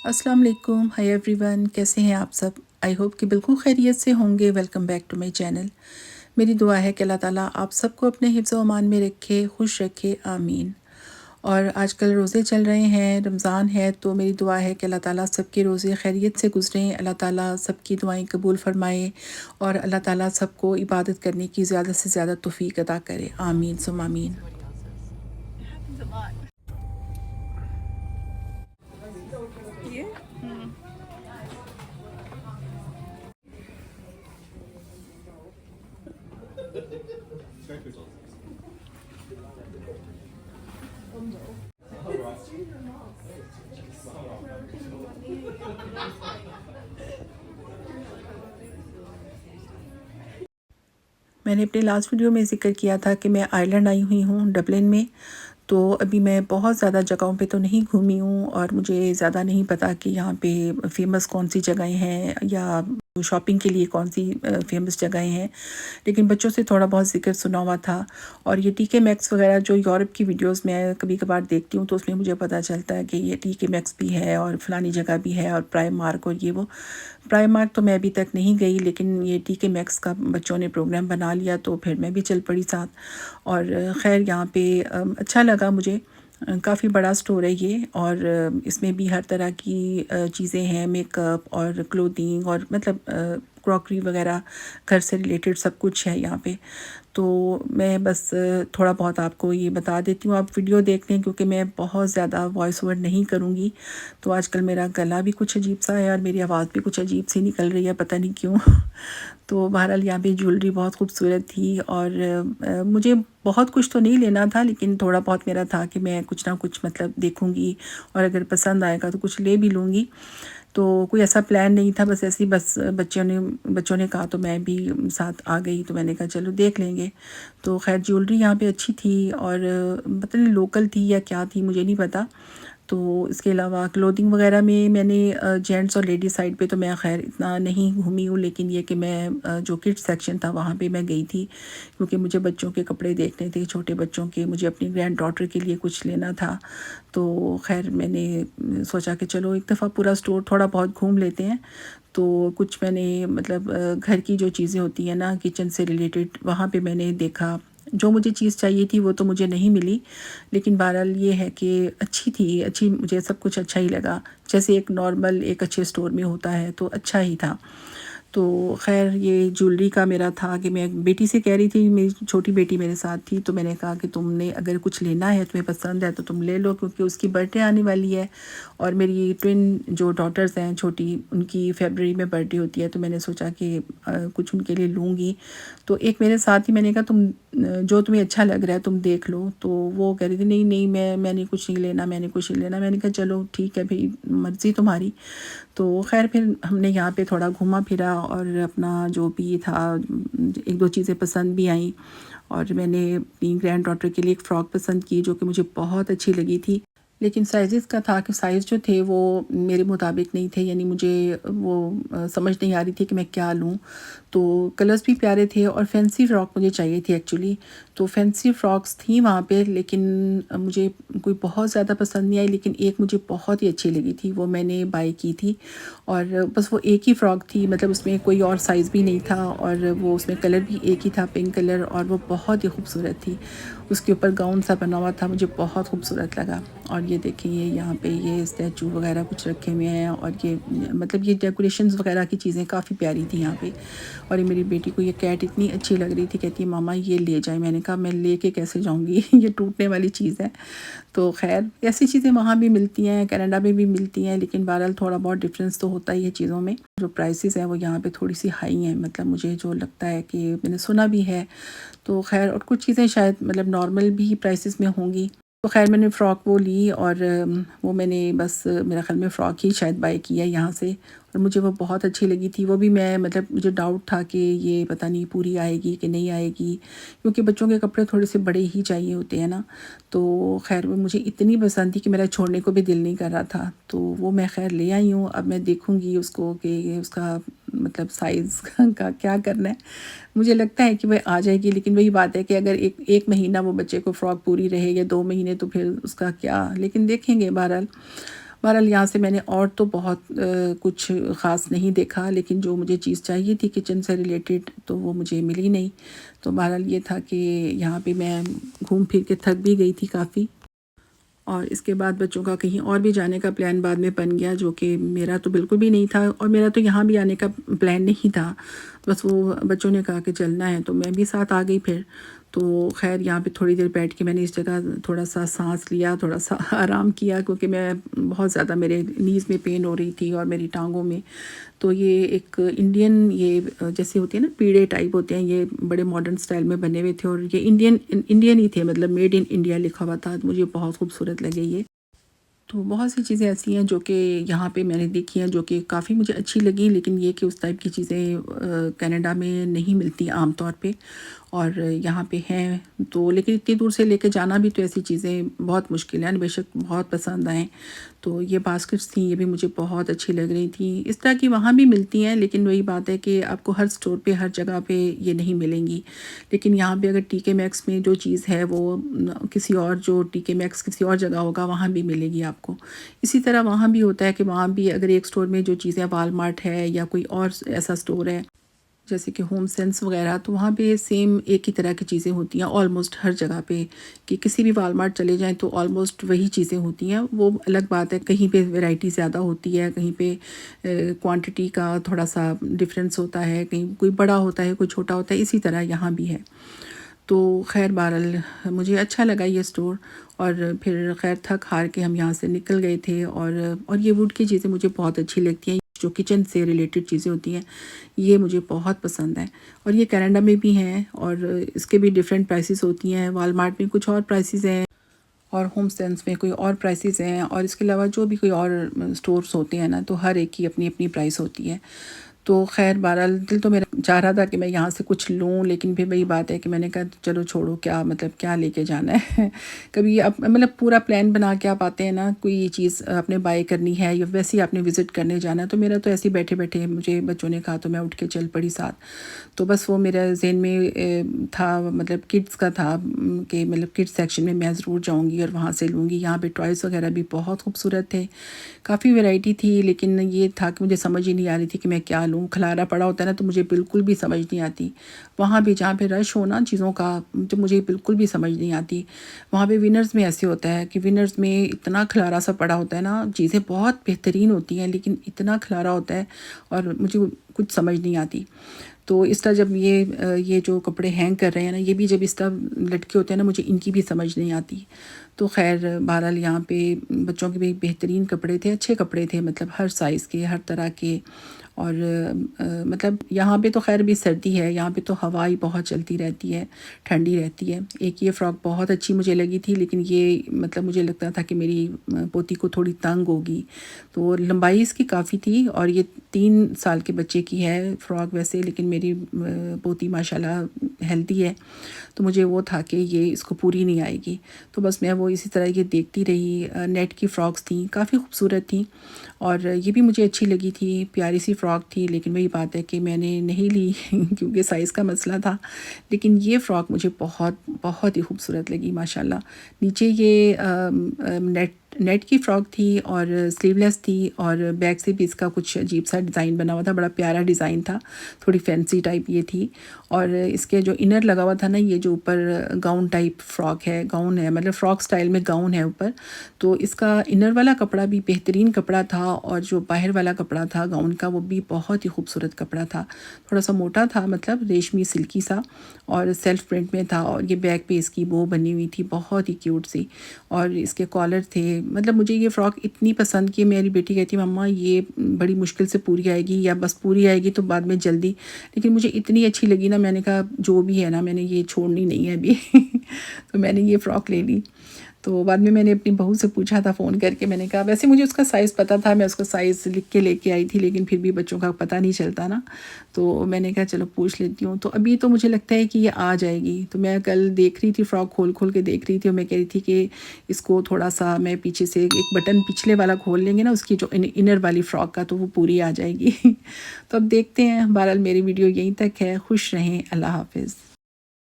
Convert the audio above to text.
अस्सलाम वालेकुम, hi everyone, कैसे हैं आप सब? आई होप कि बिल्कुल खैरियत से होंगे। Welcome back to my channel. मेरी दुआ है कि अल्लाह ताला आप सबको अपने हिफ्ज़ व अमान में रखे, खुश रखे, आमीन। और आजकल रोज़े चल रहे हैं, रमज़ान है, तो मेरी दुआ है कि अल्लाह ताला सबके रोज़े खैरियत से गुज़रें, अल्लाह ताला सबकी दुआएं कबूल फ़रमाए और अल्लाह ताला सबको इबादत करने की ज़्यादा से ज़्यादा तौफ़ीक अता करे। आमीन सुम्मा आमीन। मैंने अपने लास्ट वीडियो में ज़िक्र किया था कि मैं आयरलैंड आई हुई हूँ, डबलिन में। तो अभी मैं बहुत ज़्यादा जगहों पे तो नहीं घूमी हूँ और मुझे ज़्यादा नहीं पता कि यहाँ पे फ़ेमस कौन-सी जगहें हैं या शॉपिंग के लिए कौन-सी फ़ेमस जगहें हैं। लेकिन बच्चों से थोड़ा बहुत ज़िक्र सुना हुआ था और ये टीके मैक्स वगैरह जो यूरोप की वीडियोज़ मैं कभी-कभार देखती हूँ, तो उसमें मुझे पता चलता है कि ये टीके मैक्स भी है और फ़लानी जगह भी है और प्राइमार्क और ये वो। प्राइमार्क तो मैं अभी तक नहीं गई, लेकिन ये टीके मैक्स का बच्चों ने प्रोग्राम बना लिया तो फिर मैं भी चल पड़ी साथ। और ख़ैर यहाँ पे अच्छा लगा मुझे। काफ़ी बड़ा स्टोर है ये और इसमें भी हर तरह की चीज़ें हैं, मेकअप और क्लोथिंग और मतलब क्रॉकरी वगैरह, घर से रिलेटेड सब कुछ है यहाँ पे। तो मैं बस थोड़ा बहुत आपको ये बता देती हूँ, आप वीडियो देख लें क्योंकि मैं बहुत ज़्यादा वॉइस ओवर नहीं करूँगी। तो आजकल मेरा गला भी कुछ अजीब सा है और मेरी आवाज़ भी कुछ अजीब सी निकल रही है, पता नहीं क्यों। तो बहरहाल यहाँ पे ज्वेलरी बहुत खूबसूरत थी और मुझे बहुत कुछ तो नहीं लेना था, लेकिन थोड़ा बहुत मेरा था कि मैं कुछ ना कुछ मतलब देखूँगी और अगर पसंद आएगा तो कुछ ले भी लूँगी। तो कोई ऐसा प्लान नहीं था, बस ऐसे ही बस बच्चों ने कहा तो मैं भी साथ आ गई, तो मैंने कहा चलो देख लेंगे। तो ख़ैर ज्वेलरी यहाँ पे अच्छी थी और पता नहीं लोकल थी या क्या थी, मुझे नहीं पता। तो इसके अलावा क्लोथिंग वगैरह में मैंने जेंट्स और लेडीज़ साइड पे तो मैं ख़ैर इतना नहीं घूमी हूँ, लेकिन ये कि मैं जो किड्स सेक्शन था वहाँ पे मैं गई थी क्योंकि मुझे बच्चों के कपड़े देखने थे, छोटे बच्चों के, मुझे अपनी ग्रैंड डॉटर के लिए कुछ लेना था। तो ख़ैर मैंने सोचा कि चलो एक दफ़ा पूरा स्टोर थोड़ा बहुत घूम लेते हैं। तो कुछ मैंने मतलब घर की जो चीज़ें होती हैं ना किचन से रिलेटेड, वहाँ पे मैंने देखा। जो मुझे चीज़ चाहिए थी वो तो मुझे नहीं मिली, लेकिन बहरहाल ये है कि अच्छी थी, अच्छी, मुझे सब कुछ अच्छा ही लगा। जैसे एक नॉर्मल एक अच्छे स्टोर में होता है तो अच्छा ही था। तो ख़ैर ये ज्वेलरी का मेरा था कि मैं बेटी से कह रही थी, मेरी छोटी बेटी मेरे साथ थी, तो मैंने कहा कि तुमने अगर कुछ लेना है, तुम्हें पसंद है तो तुम ले लो क्योंकि उसकी बर्थडे आने वाली है और मेरी ट्विन जो डॉटर्स हैं छोटी, उनकी फ़रवरी में बर्थडे होती है, तो मैंने सोचा कि कुछ उनके लिए लूँगी। तो एक मेरे साथ ही, मैंने कहा तुम जो तुम्हें अच्छा लग रहा है तुम देख लो। तो वो कह रही थी नहीं नहीं, मैंने कुछ नहीं लेना, मैंने कुछ नहीं लेना। मैंने कहा चलो ठीक है भाई, मर्ज़ी तुम्हारी। तो ख़ैर फिर हमने यहाँ पे थोड़ा घूमा फिरा और अपना जो भी था, एक दो चीज़ें पसंद भी आईं और मैंने अपनी ग्रैंड डॉटर के लिए एक फ़्रॉक पसंद की जो कि मुझे बहुत अच्छी लगी थी। लेकिन साइज़ेस का था कि साइज़ जो थे वो मेरे मुताबिक नहीं थे, यानी मुझे वो समझ नहीं आ रही थी कि मैं क्या लूँ। तो कलर्स भी प्यारे थे और फैंसी फ़्रॉक मुझे चाहिए थी एक्चुअली। तो फैंसी फ़्रॉक्स थी वहाँ पे, लेकिन मुझे कोई बहुत ज़्यादा पसंद नहीं आई, लेकिन एक मुझे बहुत ही अच्छी लगी थी, वो मैंने बाय की थी। और बस वो एक ही फ़्रॉक थी, मतलब उसमें कोई और साइज़ भी नहीं था और वो उसमें कलर भी एक ही था, पिंक कलर, और वो बहुत ही खूबसूरत थी। उसके ऊपर गाउन सा बना हुआ था, मुझे बहुत खूबसूरत लगा। और ये देखिए, ये यहाँ पे ये स्टैचू वगैरह कुछ रखे हुए हैं और ये मतलब ये डेकोरेशंस वगैरह की चीज़ें काफ़ी प्यारी थी यहाँ पे। और ये मेरी बेटी को ये कैट इतनी अच्छी लग रही थी, कहती है मामा ये ले जाए। मैंने कहा मैं लेके कैसे जाऊँगी ये टूटने वाली चीज़ है। तो ख़ैर ऐसी चीज़ें वहाँ भी मिलती हैं, कनाडा में भी मिलती हैं, लेकिन बहरहाल थोड़ा बहुत डिफरेंस तो होता ही है चीज़ों में। जो प्राइसेस हैं वो यहाँ पे थोड़ी सी हाई हैं, मतलब मुझे जो लगता है कि मैंने सुना भी है। तो ख़ैर और कुछ चीज़ें शायद मतलब नॉर्मल भी प्राइसेस में होंगी। तो ख़ैर मैंने फ़्रॉक वो ली और वो मैंने बस मेरा ख़्याल में फ़्रॉक ही शायद बाय किया यहाँ से और मुझे वो बहुत अच्छी लगी थी। वो भी मैं मतलब मुझे डाउट था कि ये पता नहीं पूरी आएगी कि नहीं आएगी, क्योंकि बच्चों के कपड़े थोड़े से बड़े ही चाहिए होते हैं ना। तो ख़ैर वो मुझे इतनी पसंद थी कि मेरा छोड़ने को भी दिल नहीं कर रहा था। तो वो मैं ख़ैर ले आई हूँ। अब मैं देखूँगी उसको कि उसका मतलब साइज़ का क्या करना है। मुझे लगता है कि वह आ जाएगी, लेकिन वही बात है कि अगर एक एक महीना वो बच्चे को फ़्रॉक पूरी रहे या 2 महीने तो फिर उसका क्या, लेकिन देखेंगे बहरहाल। बहरहाल यहाँ से मैंने और तो बहुत कुछ ख़ास नहीं देखा, लेकिन जो मुझे चीज़ चाहिए थी किचन से रिलेटेड तो वो मुझे मिली नहीं। तो बहरहाल ये था कि यहाँ पे मैं घूम फिर के थक भी गई थी काफ़ी, और इसके बाद बच्चों का कहीं और भी जाने का प्लान बाद में बन गया, जो कि मेरा तो बिल्कुल भी नहीं था, और मेरा तो यहाँ भी आने का प्लान नहीं था। बस वो बच्चों ने कहा कि चलना है तो मैं भी साथ आ गई फिर। तो ख़ैर यहाँ पे थोड़ी देर बैठ के मैंने इस जगह थोड़ा सा सांस लिया, थोड़ा सा आराम किया, क्योंकि मैं बहुत ज़्यादा मेरे नीज़ में पेन हो रही थी और मेरी टांगों में। तो ये एक इंडियन, ये जैसे होती है ना पीढ़े टाइप होते हैं, ये बड़े मॉडर्न स्टाइल में बने हुए थे, और ये इंडियन ही थे, मतलब मेड इन इंडिया लिखा हुआ था। मुझे बहुत खूबसूरत लगे ये। तो बहुत सी चीज़ें ऐसी हैं जो कि यहाँ पे मैंने देखी हैं जो कि काफ़ी मुझे अच्छी लगी, लेकिन ये कि उस टाइप की चीज़ें कनाडा में नहीं मिलती आम तौर पे, और यहाँ पे हैं तो, लेकिन इतनी दूर से लेके जाना भी तो ऐसी चीज़ें बहुत मुश्किल है। बेशक बहुत पसंद आएँ। तो ये बास्केट्स थी, ये भी मुझे बहुत अच्छी लग रही थी। इस तरह की वहाँ भी मिलती हैं, लेकिन वही बात है कि आपको हर स्टोर पे हर जगह पे ये नहीं मिलेंगी। लेकिन यहाँ पे अगर टीके मैक्स में जो चीज़ है वो किसी और, जो टीके मैक्स किसी और जगह होगा वहाँ भी मिलेगी आपको। इसी तरह वहाँ भी होता है कि वहाँ भी अगर एक स्टोर में जो चीज़ें, वालमार्ट है या कोई और ऐसा स्टोर है जैसे कि होम सेंस वगैरह, तो वहाँ पे सेम एक ही तरह की चीज़ें होती हैं ऑलमोस्ट हर जगह पे, कि किसी भी वालमार्ट चले जाएं तो ऑलमोस्ट वही चीज़ें होती हैं। वो अलग बात है, कहीं पे वैरायटी ज़्यादा होती है, कहीं पे क्वांटिटी का थोड़ा सा डिफरेंस होता है, कहीं कोई बड़ा होता है कोई छोटा होता है, इसी तरह यहाँ भी है। तो खैर बहरहाल मुझे अच्छा लगा ये स्टोर, और फिर खैर थक हार के हम यहाँ से निकल गए थे। और ये वुड की चीज़ें मुझे बहुत अच्छी लगती हैं, जो किचन से रिलेटेड चीज़ें होती हैं ये मुझे बहुत पसंद है। और ये कनाडा में भी हैं, और इसके भी डिफरेंट प्राइसेस होती हैं। वालमार्ट में कुछ और प्राइसेस हैं, और होम सेंस में कोई और प्राइसेस हैं, और इसके अलावा जो भी कोई और स्टोर्स होते हैं ना, तो हर एक की अपनी अपनी प्राइस होती है। तो खैर बहरहाल दिल तो मेरा चाह रहा था कि मैं यहाँ से कुछ लूँ, लेकिन फिर वही बात है कि मैंने कहा चलो छोड़ो, क्या मतलब क्या लेके जाना है। कभी आप मतलब पूरा प्लान बना के आप आते हैं ना, कोई चीज़ आपने बाय करनी है या वैसे ही आपने विज़िट करने जाना है, तो मेरा तो ऐसे ही बैठे बैठे मुझे बच्चों ने कहा तो मैं उठ के चल पड़ी साथ। तो बस वो मेरे ज़हन में था, मतलब किड्स का था, कि मतलब किड्स सेक्शन में मैं ज़रूर जाऊँगी और वहाँ से लूँगी। यहाँ पे टॉयज़ वगैरह भी बहुत खूबसूरत थे, काफ़ी वैरायटी थी, लेकिन ये था कि मुझे समझ ही नहीं आ रही थी कि मैं क्या लूँ। खलारा पड़ा होता है ना, तो मुझे बिल्कुल भी समझ नहीं आती। वहाँ भी जहाँ पे रश हो ना चीज़ों का, तो मुझे बिल्कुल भी समझ नहीं आती। वहाँ पे विनर्स में ऐसे होता है कि विनर्स में इतना खलारा सा पड़ा होता है ना, चीज़ें बहुत बेहतरीन होती हैं, लेकिन इतना खलारा होता है और मुझे कुछ समझ नहीं आती। तो इस तरह जब ये जो कपड़े हैंग कर रहे हैं ना, ये भी जब इस तरह लटके होते हैं ना, मुझे इनकी भी समझ नहीं आती। तो खैर बहरहाल यहाँ पे बच्चों के भी बेहतरीन कपड़े थे, अच्छे कपड़े थे, मतलब हर साइज़ के, हर तरह के। और मतलब यहाँ पे तो खैर भी सर्दी है, यहाँ पे तो हवा ही बहुत चलती रहती है, ठंडी रहती है। एक ये फ़्रॉक बहुत अच्छी मुझे लगी थी, लेकिन ये मतलब मुझे लगता था कि मेरी पोती को थोड़ी तंग होगी। तो लंबाई इसकी काफ़ी थी, और ये 3 साल के बच्चे की है फ़्रॉक वैसे, लेकिन मेरी पोती माशाल्लाह हेल्दी है, तो मुझे वो था कि ये इसको पूरी नहीं आएगी। तो बस मैं वो इसी तरह ये देखती रही। नेट की फ़्रॉक्स थी, काफ़ी खूबसूरत थी, और ये भी मुझे अच्छी लगी थी, प्यारी सी फ़्रॉक थी, लेकिन वही बात है कि मैंने नहीं ली क्योंकि साइज़ का मसला था। लेकिन ये फ़्रॉक मुझे बहुत बहुत ही खूबसूरत लगी माशाल्लाह। नीचे ये नेट की फ़्रॉक थी, और स्लीवलेस थी, और बैक से भी इसका कुछ अजीब सा डिज़ाइन बना हुआ था, बड़ा प्यारा डिज़ाइन था, थोड़ी फैंसी टाइप ये थी। और इसके जो इनर लगा हुआ था ना, ये जो ऊपर गाउन टाइप फ़्रॉक है, गाउन है, मतलब फ़्रॉक स्टाइल में गाउन है ऊपर, तो इसका इनर वाला कपड़ा भी बेहतरीन कपड़ा था, और जो बाहर वाला कपड़ा था गाउन का वो भी बहुत ही खूबसूरत कपड़ा था। थोड़ा सा मोटा था, मतलब रेशमी सिल्की सा, और सेल्फ प्रिंट में था, और ये बैक पे इसकी बो बनी हुई थी, बहुत ही क्यूट सी, और इसके कॉलर थे। मतलब मुझे ये फ़्रॉक इतनी पसंद की, मेरी बेटी कहती मम्मा ये बड़ी मुश्किल से पूरी आएगी, या बस पूरी आएगी तो बाद में जल्दी, लेकिन मुझे इतनी अच्छी लगी ना, मैंने कहा जो भी है ना, मैंने ये छोड़नी नहीं है अभी तो मैंने ये फ़्रॉक ले ली। तो बाद में मैंने अपनी बहू से पूछा था फ़ोन करके, मैंने कहा वैसे मुझे उसका साइज़ पता था, मैं उसका साइज़ लिख के लेके आई थी, लेकिन फिर भी बच्चों का पता नहीं चलता ना, तो मैंने कहा चलो पूछ लेती हूँ। तो अभी तो मुझे लगता है कि ये आ जाएगी। तो मैं कल देख रही थी, फ़्रॉक खोल खोल के देख रही थी, और मैं कह रही थी कि इसको थोड़ा सा मैं पीछे से एक बटन पिछले वाला खोल लेंगे ना उसकी, जो इनर वाली फ़्रॉक का, तो वो पूरी आ जाएगी तो अब देखते हैं। बहरहाल मेरी वीडियो यहीं तक है। खुश रहें, अल्लाह हाफ़िज़।